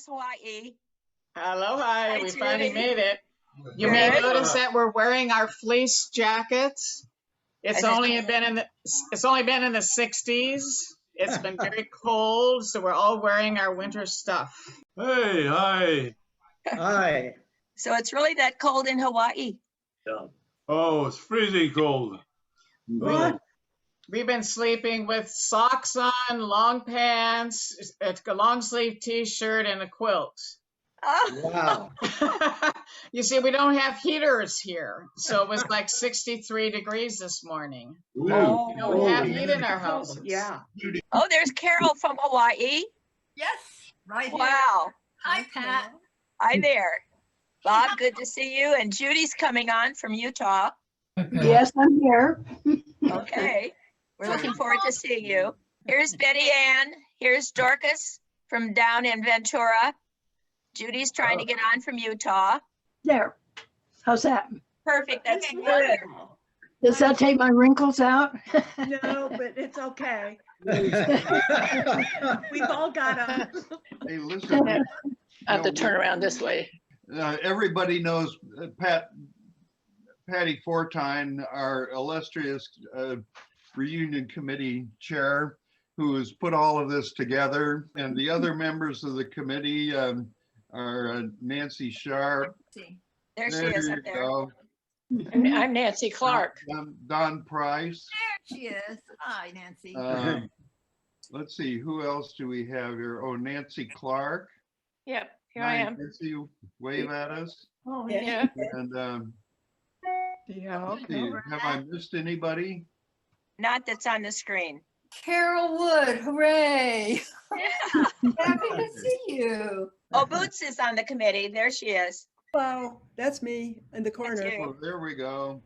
Miss Hawaii. Aloha, Hi, we Judy. finally made it. You Good. may notice that we're wearing our fleece jackets. It's Is it- only been in the 60s. It's been very cold, so we're all wearing our winter stuff. Hey, hi. Hi. So it's really that cold in Hawaii. Oh, it's freezing cold. What? We've been sleeping with socks on, long pants, a long sleeve t-shirt, and a quilt. Oh, Wow. You see, we don't have heaters here, so it was like 63 degrees this morning. Oh. We don't have heat in our houses. Yeah. Oh, there's Carol from Hawaii. Yes, right here. Wow. Hi, Pat. Hi there. Bob, good to see you. And Judy's coming on from Utah. Yes, I'm here. Okay. We're looking forward to seeing you. Here's Betty Ann. Here's Dorcas from down in Ventura. Judy's trying to get on from Utah. There. How's that? Perfect. That's Okay, good. Does that take my wrinkles out? No, but it's okay. We've all got them. Hey, listen, I have to turn around this way. everybody knows Patty Fortine, our illustrious reunion committee chair, who has put all of this together. And the other members of the committee are Nancy Sharp. There she is up you there. go. I'm Nancy Clark. Don Price. There she is. Hi, Nancy. Let's see, who else do we have here? Oh, Nancy Clark. Yep, here I Hi, am. Nancy, wave at us. Oh, Yeah. And Yeah. let's see, have I missed anybody? Not that's on the screen. Carol Wood, hooray. Yeah. Happy to see you. Oh, Boots is on the committee. There she is. Hello, that's me in the corner. you. Oh, there we go.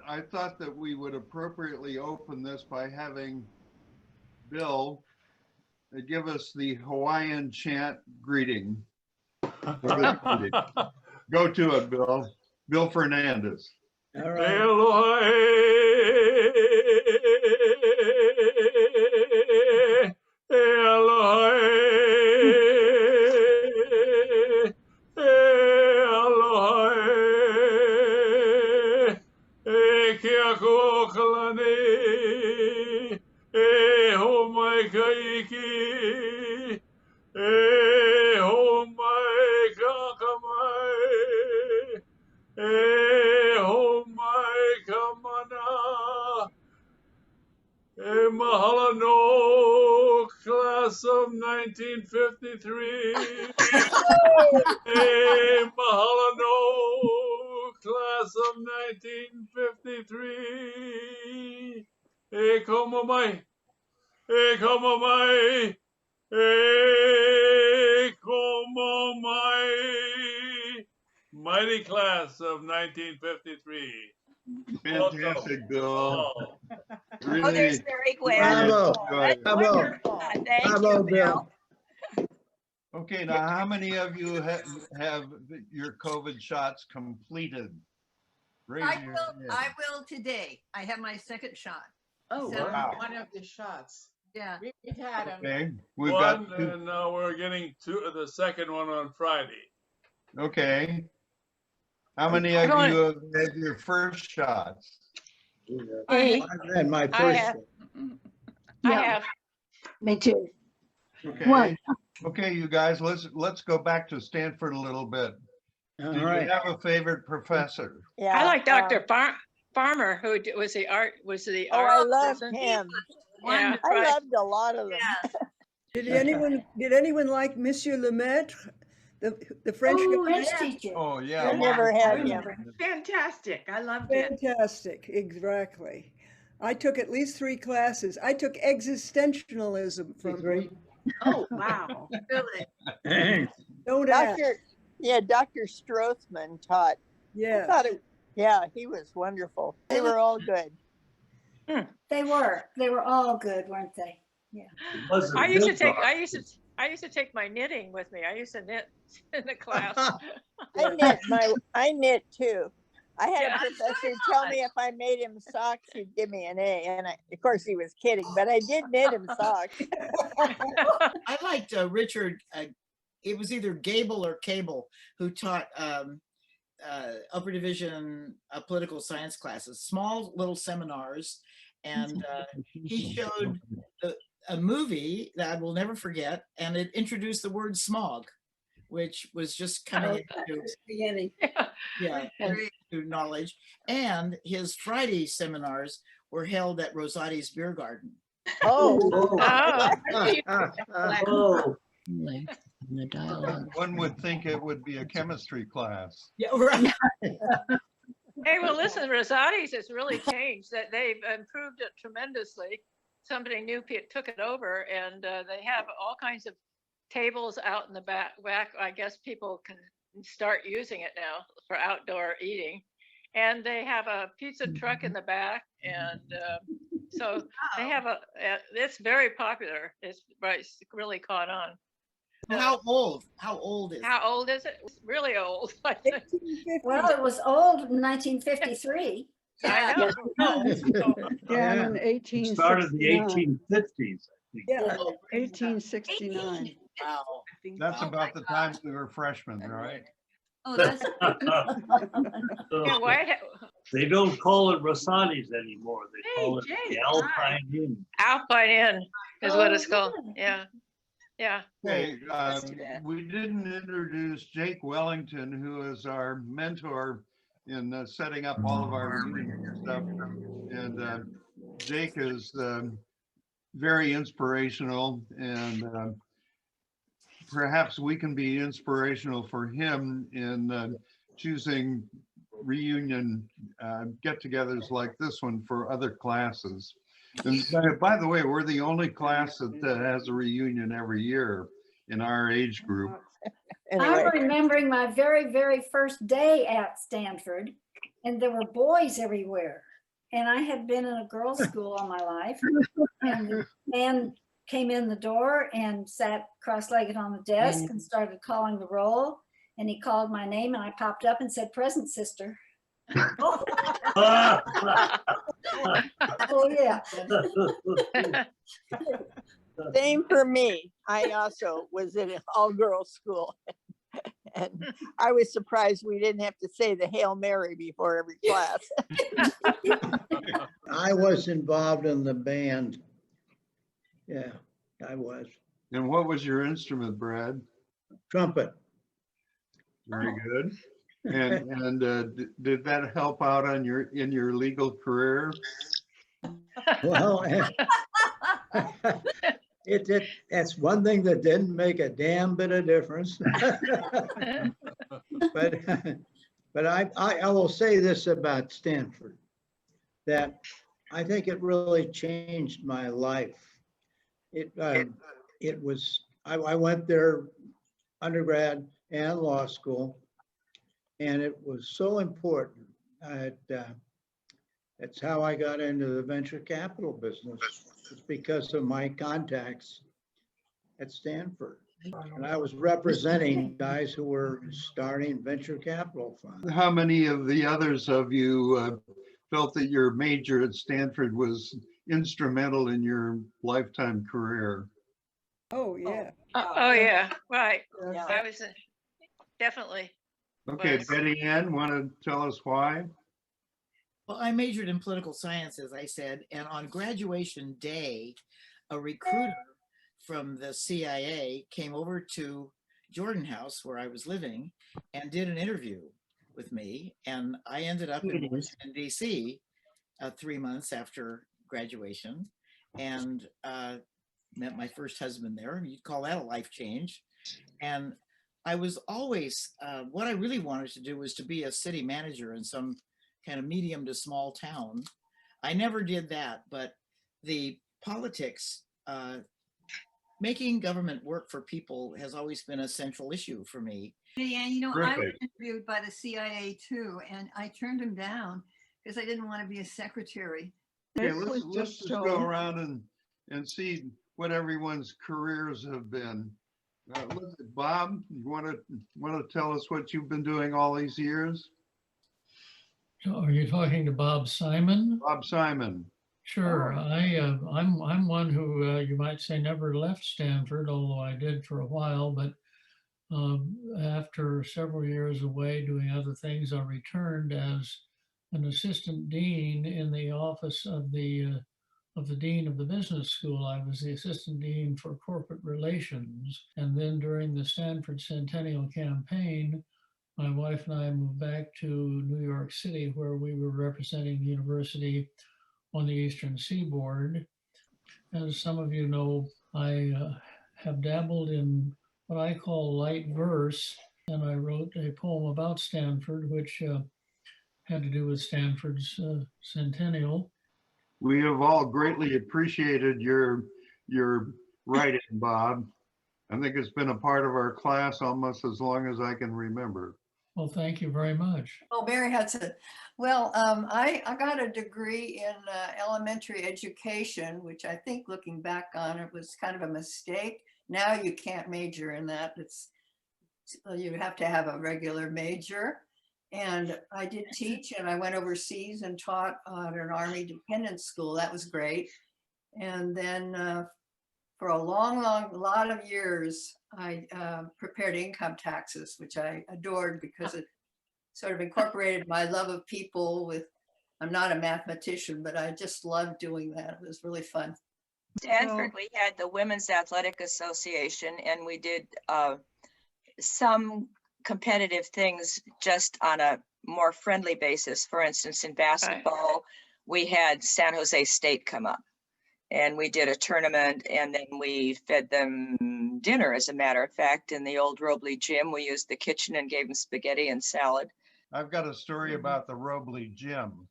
I thought that we would appropriately open this by having Bill give us the Hawaiian chant greeting. Go to it, Bill. Bill Fernandez. All right. Aloha. Aloha. Aloha. Kia ko kalani. Ho mai kaiki. Ho mai kakamai. Ho mai kamana. Mahalo no, class of 1953. Mahalo no, class of 1953. Como mai. Como mai. Como mai. Mighty class of 1953. Fantastic, Bill. Oh, Really, there's Mary Gwen. Bravo. That's Bravo. wonderful. Thank Bravo, you, Bill. okay, now how many of you have your COVID shots completed? Raise I your will, hand. I will today. I have my second shot. Oh, So- Wow. One of the shots. Yeah. We've had them. Okay, we've One, got two. and now we're getting the second one on Friday. Okay. How many of Everyone- you have had your first shots? Hey, I've had my I first. have. one. I Yeah. have. Me too. Okay. One. Okay, you guys, let's go back to Stanford a little bit. All Do you right. have a favorite professor? I like Dr. Farmer, who was the art Oh, I loved person. him. Yeah, I right. loved a lot of them. Did anyone like Monsieur Lemaitre, the French French guy? teacher. Oh, I yeah. never had him. Fantastic. I loved it. Fantastic, exactly. I took at least 3 classes. I took existentialism from him. Oh, wow. Really? Don't ask. Dr. Strothman taught. I Yeah. thought he was wonderful. They were all good. They were all good, weren't they? I used to take my knitting with me. I used to knit in the class. I knit too. I had Yeah. a professor tell me if I made him socks, he'd give me an A. And of course he was kidding, but I did knit him socks. I liked Richard it was either Gable or Cable who taught upper division political science classes, small little seminars. And he showed a movie that I will never forget, and it introduced the word smog, which was just coming into, yeah, into knowledge. And his Friday seminars were held at Rosati's Beer Garden. The dialogue. One would think it would be a chemistry class. Yeah, right. Hey, well, listen, Rosati's has really changed. That they've improved it tremendously. Somebody new took it over, and they have all kinds of tables out in the back. I guess people can start using it now for outdoor eating. And they have a pizza truck in the back, and so they have it's very popular. It's really caught on. How old? How old is it? How old is it? It's really old. I think. Well, it was old in 1953. I know. Yeah, in It started in the 1869. 1850s, I think. Yeah, 1869. Wow. That's about the time we were freshmen, right? Oh, that's. Yeah, why? They don't call it Rosati's anymore. They call it the Jay, Alpine Inn. Alpine Inn is what it's called. Yeah. Yeah. Okay, we didn't introduce Jake Wellington, who is our mentor in setting up all of our reading stuff. And Jake is very inspirational, and perhaps we can be inspirational for him in choosing reunion get-togethers like this one for other classes. And by the way, we're the only class that has a reunion every year in our age group. I'm remembering my very, very first day at Stanford, and there were boys everywhere. And I had been in a girls' school all my life. And the man came in the door and sat cross-legged on the desk and started calling the roll. And he called my name, and I popped up and said, "Present, sister." Oh yeah. Same for me. I also was in an all-girls school. And I was surprised we didn't have to say the Hail Mary before every class. I was involved in the band. Yeah, I was. And what was your instrument, Brad? Trumpet. Very good. And did that help out on in your legal career? Well, that's one thing that didn't make a damn bit of difference. But I will say this about Stanford, that I think it really changed my life. It was, I went there undergrad and law school, and it was so important. That's how I got into the venture capital business. It's because of my contacts at Stanford. And I was representing guys who were starting venture capital funds. How many of the others of you felt that your major at Stanford was instrumental in your lifetime career? Oh, yeah. Oh, yeah. Right. Yeah. I was definitely. Okay, was. Betty Ann, want to tell us why? Well, I majored in political science, as I said, and on graduation day, a recruiter from the CIA came over to Jordan House, where I was living, and did an interview with me. And I ended up in Washington, D.C. 3 months after graduation, and met my first husband there. You'd call that a life change. And I was always, what I really wanted to do was to be a city manager in some kind of medium to small town. I never did that, but the politics, making government work for people has always been a central issue for me. And you know, I was interviewed by the CIA too, and I turned him down because I didn't want to be a secretary. Okay, let's just go around and see what everyone's careers have been. Bob, you want to tell us what you've been doing all these years? So are you talking to Bob Simon? Bob Simon. Sure. I'm one who you might say never left Stanford, although I did for a while. But After several years away doing other things, I returned as an assistant dean in the office of the dean of the business school. I was the assistant dean for corporate relations. And then during the Stanford Centennial campaign, my wife and I moved back to New York City, where we were representing the university on the Eastern Seaboard. As some of you know, I have dabbled in what I call light verse, and I wrote a poem about Stanford, which had to do with Stanford's centennial. We have all greatly appreciated your writing, Bob. I think it's been a part of our class almost as long as I can remember. Well, thank you very much. Oh, Mary Hudson. Well, I got a degree in elementary education, which I think looking back on it was kind of a mistake. Now you can't major in that. You have to have a regular major. And I did teach, and I went overseas and taught at an Army dependent school. That was great. And then for a lot of years, I prepared income taxes, which I adored because it sort of incorporated my love of people with, I'm not a mathematician, but I just loved doing that. It was really fun. Stanford, we had the Women's Athletic Association, and we did some competitive things just on a more friendly basis. For instance, in basketball, we had San Jose State come up, and we did a tournament, and then we fed them dinner, as a matter of fact, in the old Robley gym. We used the kitchen and gave them spaghetti and salad. I've got a story about the Robley gym.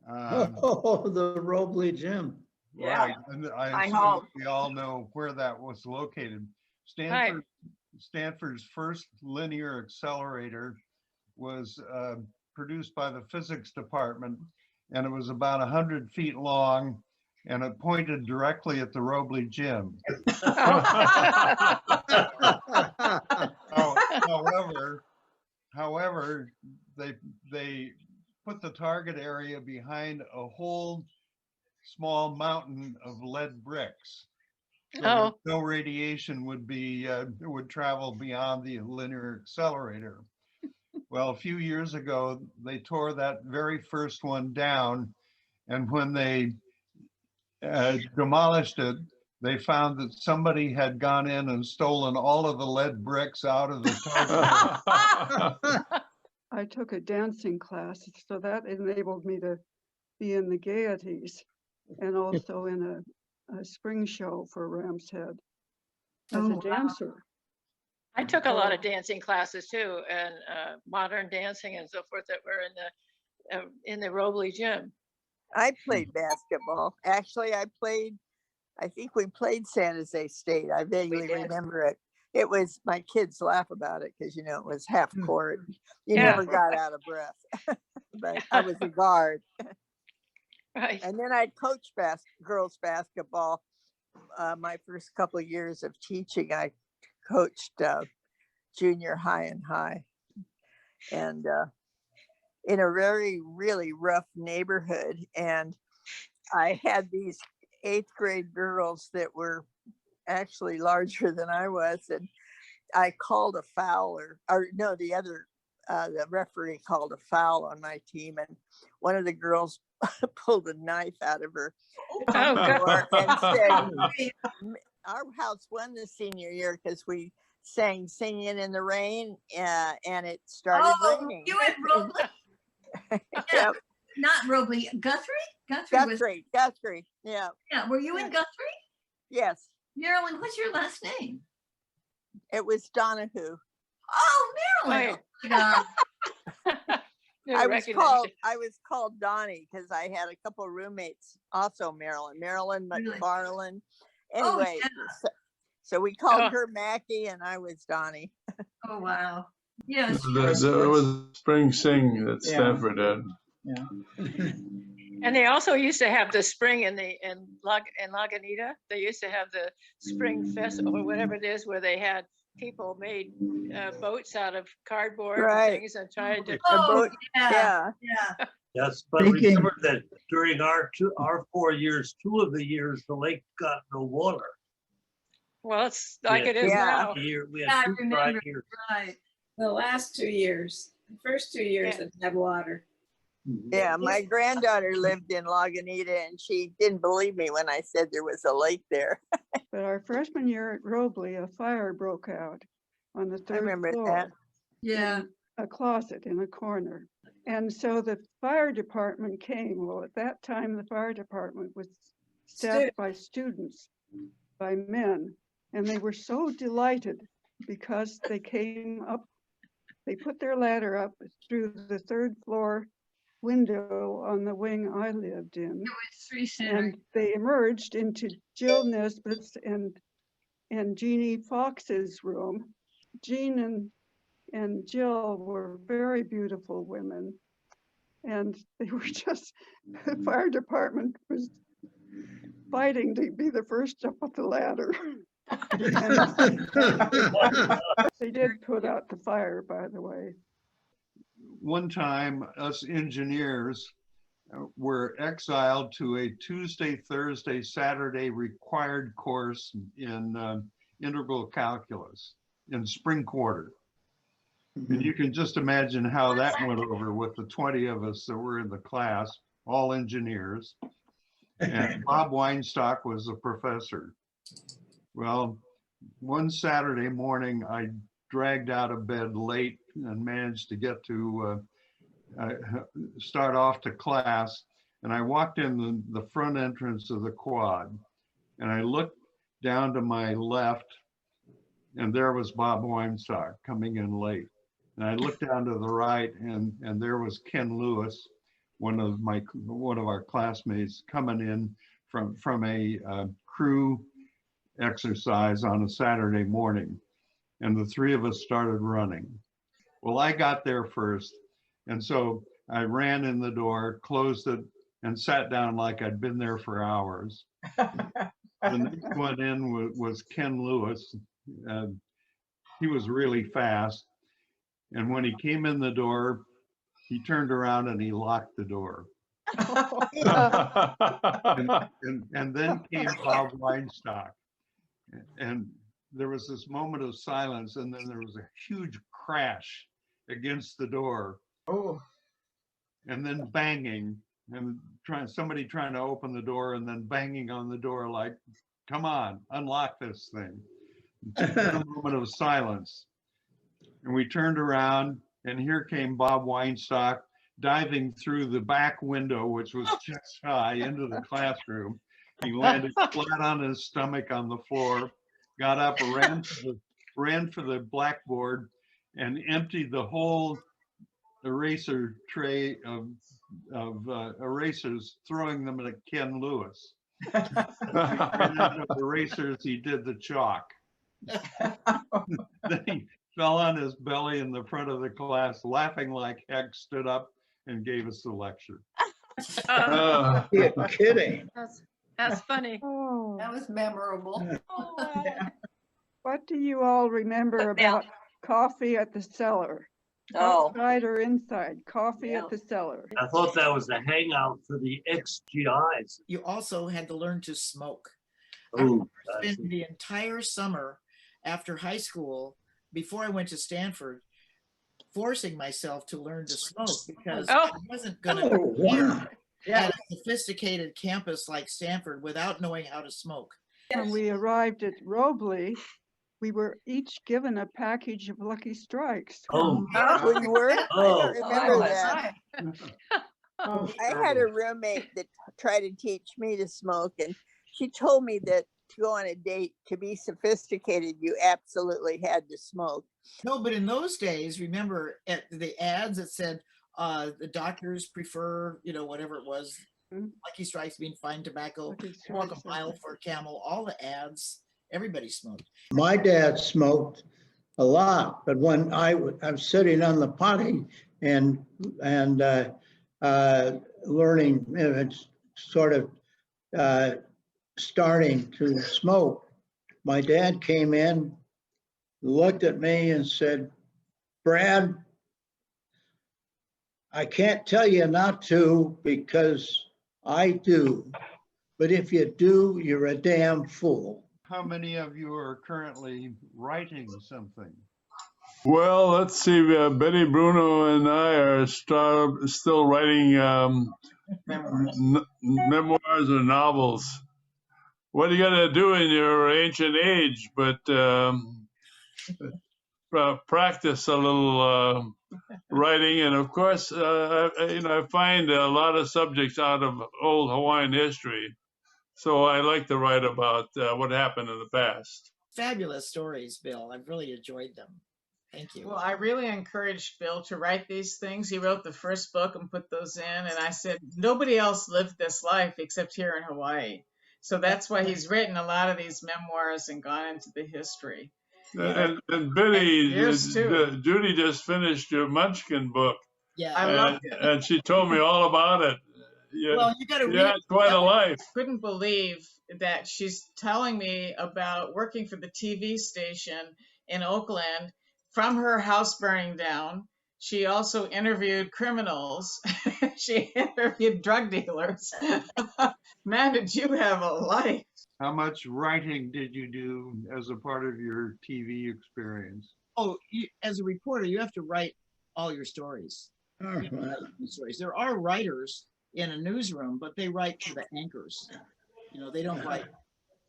Oh, the Robley gym. Right. And I assume we all know where that was located. Stanford's first linear accelerator was produced by the physics department, and it was about 100 feet long, and it pointed directly at the Robley gym. However, they put the target area behind a whole small mountain of lead bricks. So no radiation would travel beyond the linear accelerator. Well, a few years ago, they tore that very first one down, and when they demolished it, they found that somebody had gone in and stolen all of the lead bricks out of the target. I took a dancing class, so that enabled me to be in the Gaieties and also in a spring show for Ram's Head as a dancer. I took a lot of dancing classes too, and modern dancing and so forth that were in the Robley gym. I played basketball. Actually, I think we played San Jose State. I vaguely remember it. It was, my kids laugh about it because, you know, it was half court. You never got out of breath, but I was a guard. Right. And then I coached girls basketball. My first couple of years of teaching, I coached junior high and high. And in a really rough neighborhood. And I had these 8th grade girls that were actually larger than I was. And I called a foul, the referee called a foul on my team. And one of the girls pulled a knife out of her door and said, our house won the senior year because we sang Singing in the Rain, and it started raining. You at Robley? Yep. Not Robley, Guthrie? Guthrie, yeah. Yeah, were you in Guthrie? Yes. Marilyn, what's your last name? It was Donahue. Oh, Marilyn. Oh, I was called Donnie because I had a couple of roommates, also Marilyn McFarland. Anyway, so we called her Mackie and I was Donnie. Oh, wow. Yes. That was spring sing that Stanford did. Yeah. And they also used to have the spring in Lagunita. They used to have the spring fest or whatever it is, where they had people made boats out of cardboard and things and tried to. Yeah. Yes, but remember that during our 4 years, 2 of the years, the lake got no water. Well, it's like it is Yeah. now. We I had 2 dry remember, years. right, the last 2 years, the first 2 years Yeah. that had water. Yeah, my granddaughter lived in Lagunitas and she didn't believe me when I said there was a lake there. But our freshman year at Robley, a fire broke out on the I third remember floor. that. Yeah. In a closet in a corner. And so the fire department came. Well, at that time, the fire department was staffed by students, by men, and they were so delighted because they came up, they put their ladder up through the third floor window on the wing I lived in. And they emerged into Jill Nesbitt's and Jeannie Fox's room. Jean and Jill were very beautiful women. And they were just, the fire department was fighting to be the first up the ladder. They did put out the fire, by the way. One time, us engineers were exiled to a Tuesday, Thursday, Saturday required course in integral calculus in spring quarter. And you can just imagine how that went over with the 20 of us that were in the class, all engineers. And Bob Weinstock was a professor. Well, one Saturday morning, I dragged out of bed late and managed to get to start off to class. And I walked in the front entrance of the quad and I looked down to my left and there was Bob Weinstock coming in late. And I looked down to the right and there was Ken Lewis, one of our classmates coming in from a crew exercise on a Saturday morning. And the three of us started running. Well, I got there first. And so I ran in the door, closed it, and sat down like I'd been there for hours. The next one in was Ken Lewis. He was really fast. And when he came in the door, he turned around and he locked the door. and then came Bob Weinstock. And there was this moment of silence, and then there was a huge crash against the door. Oh. And then banging, and somebody trying to open the door, and then banging on the door like, come on, unlock this thing. A moment of silence. And we turned around, and here came Bob Weinstock diving through the back window, which was chest high, into the classroom. He landed flat on his stomach on the floor, got up, ran for the blackboard, and emptied the whole eraser tray of erasers, throwing them at Ken Lewis. He ran out of erasers, he did the chalk. Then he fell on his belly in the front of the class, laughing like heck, stood up and gave us the lecture. You're kidding. That's funny. Oh, That was memorable. what do you all remember about coffee at the cellar? Oh. Outside or inside? Coffee at the cellar. I thought that was a hangout for the ex-GIs. You also had to learn to smoke. Oh, I spent the entire summer after high school, before I went to Stanford, forcing myself to learn to smoke because I wasn't going to at a sophisticated campus like Stanford without knowing how to smoke. When we arrived at Robley, we were each given a package of Lucky Strikes. Oh, we were? I don't remember that. Oh, I had a roommate that tried to teach me to smoke, and she told me that to go on a date, to be sophisticated, you absolutely had to smoke. No, but in those days, remember at the ads that said the doctors prefer, whatever it was, Lucky Strikes being fine tobacco, walk a mile for a Camel, all the ads, everybody smoked. My dad smoked a lot, but when I was sitting on the potty and learning, it's sort of starting to smoke, my dad came in, looked at me and said, Brad, I can't tell you not to because I do, but if you do, you're a damn fool. how many of you are currently writing something? Well, let's see. Betty Bruno and I are still writing memoirs or novels. What are you gonna do in your ancient age? But practice a little writing, and of course, I find a lot of subjects out of old Hawaiian history. So I like to write about what happened in the past. Fabulous stories, Bill. I've really enjoyed them. Thank you. Well, I really encouraged Bill to write these things. He wrote the first book and put those in. And I said, nobody else lived this life except here in Hawaii. So that's why he's written a lot of these memoirs and gone into the history. And Betty, yours too. Judy just finished your Munchkin book. Yeah, I loved it. And she told me all about it. Well, you got to read. Yeah, quite a life. Couldn't believe that she's telling me about working for the TV station in Oakland from her house burning down. She also interviewed criminals. She interviewed drug dealers. Man, did you have a life? How much writing did you do as a part of your TV experience? Oh, as a reporter, you have to write all your stories. There are writers in a newsroom, but they write to the anchors. You know, they don't write.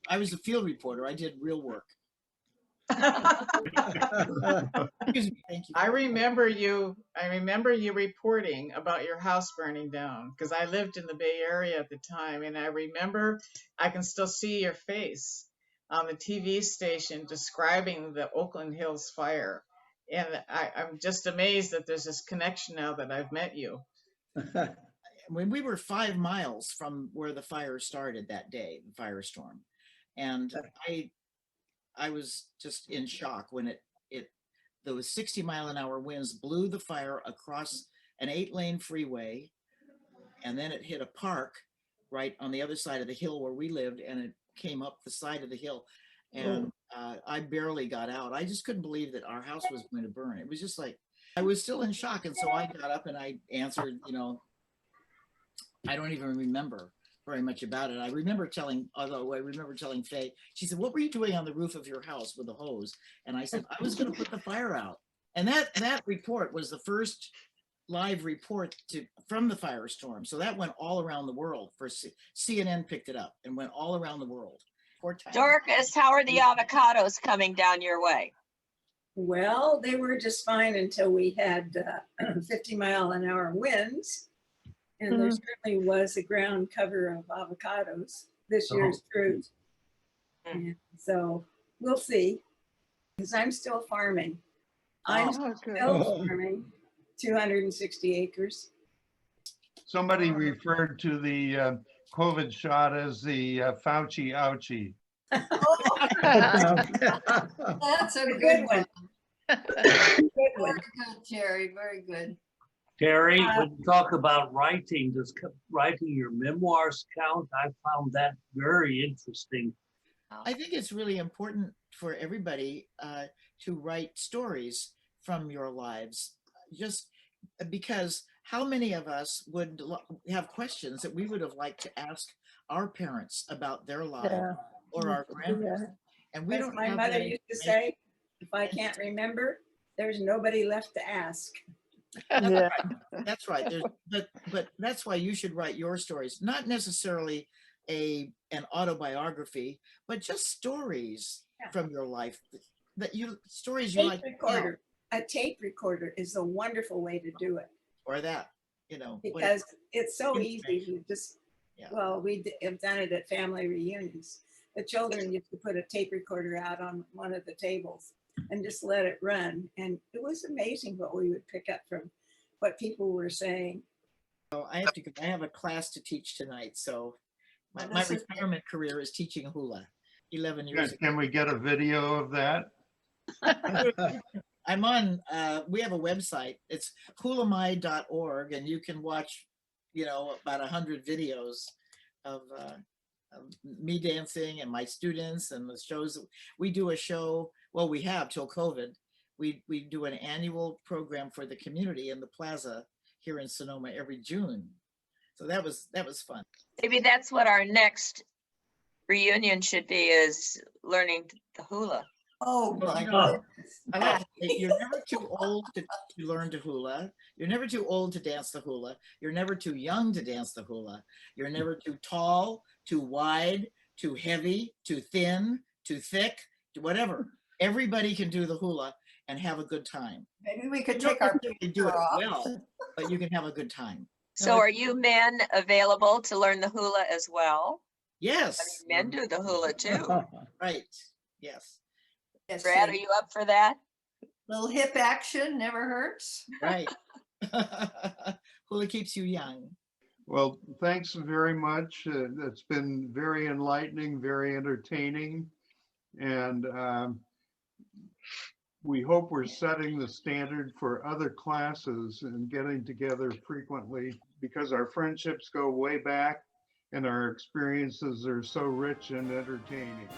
I was a field reporter. I did real work. I remember you reporting about your house burning down, because I lived in the Bay Area at the time, and I remember I can still see your face on the TV station describing the Oakland Hills fire. And I'm just amazed that there's this connection now that I've met you. When we were 5 miles from where the fire started that day, the firestorm, and I was just in shock when those 60-mile-an-hour winds blew the fire across an 8-lane freeway, and then it hit a park right on the other side of the hill where we lived, and it came up the side of the hill, and I barely got out. I just couldn't believe that our house was going to burn. It was just like, I was still in shock, and so I got up and I answered, I don't even remember very much about it. I remember telling Faye, she said, what were you doing on the roof of your house with a hose? And I said, I was going to put the fire out. And that report was the first live report from the firestorm. So that went all around the world. CNN picked it up and went all around the world. Dorcas, how are the avocados coming down your way? Well, they were just fine until we had 50-mile-an-hour winds. And there certainly was a ground cover of avocados, this year's fruit. And so we'll see, because I'm still farming. I'm still farming 260 acres. Somebody referred to the COVID shot as the Fauci ouchie. That's a good one. Good one, Terry. Very good. Terry, when you talk about writing, does writing your memoirs count? I found that very interesting. I think it's really important for everybody to write stories from your lives, just because how many of us would have questions that we would have liked to ask our parents about their lives or our grandparents. And we don't. My mother used to say, if I can't remember, there's nobody left to ask. That's right. But that's why you should write your stories, not necessarily an autobiography, but just stories from your life stories you like. A tape recorder is a wonderful way to do it. Or that, because it's so easy to just, well, we have done it at family reunions. The children used to put a tape recorder out on one of the tables and just let it run. And it was amazing what we would pick up from what people were saying. So I have to go. I have a class to teach tonight. So my retirement career is teaching hula 11 years ago. Can we get a video of that? I'm on, we have a website. It's hulamai.org, and you can watch, about 100 videos of me dancing and my students and the shows. We do a show, well, we have till COVID. We do an annual program for the community in the plaza here in Sonoma every June. So that was fun. Maybe that's what our next reunion should be, is learning the hula. Oh my No, God. I like to say you're never too old to learn to hula. You're never too old to dance the hula. You're never too young to dance the hula. You're never too tall, too wide, too heavy, too thin, too thick, whatever. Everybody can do the hula and have a good time. Maybe we could You don't take our necessarily do it off. well, but you can have a good time. So are you men available to learn the hula as well? Yes. Men do the hula too. Right. Yes. Yes, Brad, are Jane. you up for that? Little hip action never hurts. Right. Hula keeps you young. Well, thanks very much. It's been very enlightening, very entertaining. And we hope we're setting the standard for other classes and getting together frequently because our friendships go way back and our experiences are so rich and entertaining.